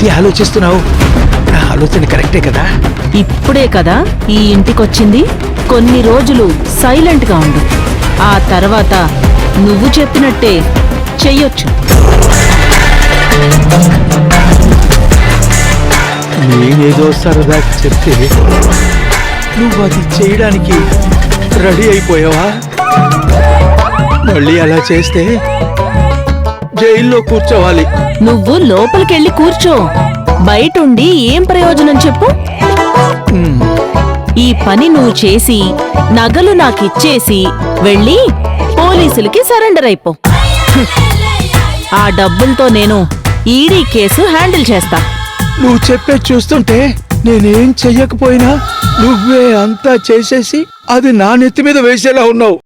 ఏంటి ఆలోచిస్తున్నావు? నా ఆలోచన కరెక్టే కదా? ఇప్పుడే కదా ఈ ఇంటికొచ్చింది. కొన్ని రోజులు సైలెంట్గా ఉండు. ఆ తర్వాత నువ్వు చెప్పినట్టే చెయ్యొచ్చు. నేనేదో సరదా చెప్తే నువ్వు అది చేయడానికి రెడీ అయిపోయావా? మళ్ళీ అలా చేస్తే జైల్లో కూర్చోవాలి. నువ్వు లోపలికెళ్ళి కూర్చో. బయటుండి ఏం ప్రయోజనం చెప్పు? ఈ పని నువ్వు చేసి నగలు నాకిచ్చేసి వెళ్ళి పోలీసులకి సరెండర్ అయిపో. ఆ డబ్బులతో నేను ఈడీ కేసు హ్యాండిల్ చేస్తా. నువ్వు చెప్పే చూస్తుంటే నేనేం చెయ్యకపోయినా నువ్వే అంతా చేసేసి అది నా నెత్తి మీద వేసేలా ఉన్నావు.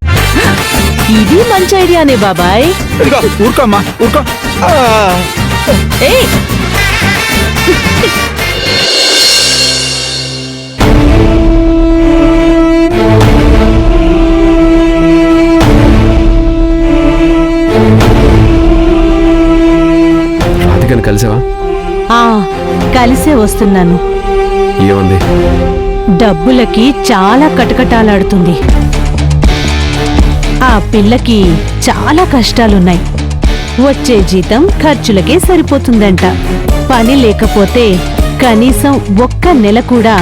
ఇది మంచి ఐడియానే బాబాయ్. ఊరుకోమ్మా, ఊరుకో. ఏయ్, రాధికని కలిసావా? కలిసే వస్తున్నాను. ఏముంది? డబ్బులకి చాలా కటకటాలాడుతుంది. ఆ పిల్లకి చాలా కష్టాలున్నాయి. వచ్చే జీతం ఖర్చులకే సరిపోతుందంట. పని లేకపోతే కనీసం ఒక్క నెల కూడా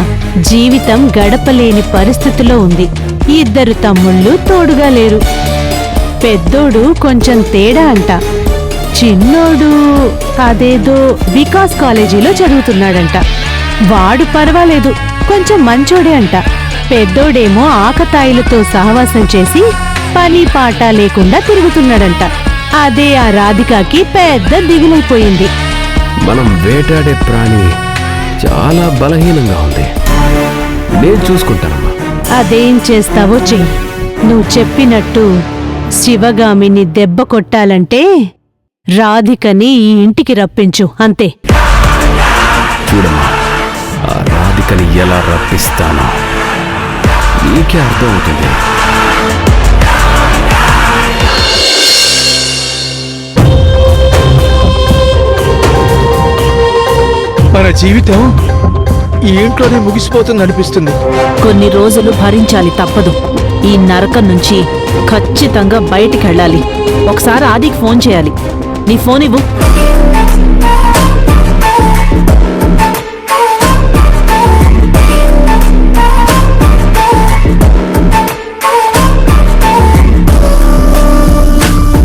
జీవితం గడపలేని పరిస్థితిలో ఉంది. 2 తమ్ముళ్ళు తోడుగా లేరు. పెద్దోడు కొంచెం తేడా అంట. చిన్నోడు అదేదో వికాస్ కాలేజీలో చదువుతున్నాడంట. వాడు పర్వాలేదు, కొంచెం మంచోడే అంట. పెద్దోడేమో ఆకతాయిలతో సహవాసం చేసి పని పాట లేకుండా తిరుగుతున్నాడంట. అదే ఆ రాధికాకి పెద్ద దిగులైపోయింది. మనం వేటాడే ప్రాణి చాలా బలహీనంగా ఉంది. నేను చూసుకుంటానమ్మా. అదేం చేస్తావో చెయ్యి. నువ్వు చెప్పినట్టు శివగామిని దెబ్బ కొట్టాలంటే రాధికని ఈ ఇంటికి రప్పించు, అంతే. చూడమ్మా, ఆ రాధికని ఎలా రప్పిస్తానో నీకే అర్థం అవుతుంది. మన జీవితం ఈ ఇంట్లోనే ముగిసిపోతుంది అనిపిస్తుంది. కొన్ని రోజులు భరించాలి, తప్పదు. ఈ నరకం నుంచి ఖచ్చితంగా బయటికెళ్ళాలి. ఒకసారి ఆదికి ఫోన్ చేయాలి. నీ ఫోన్ ఇవ్వు.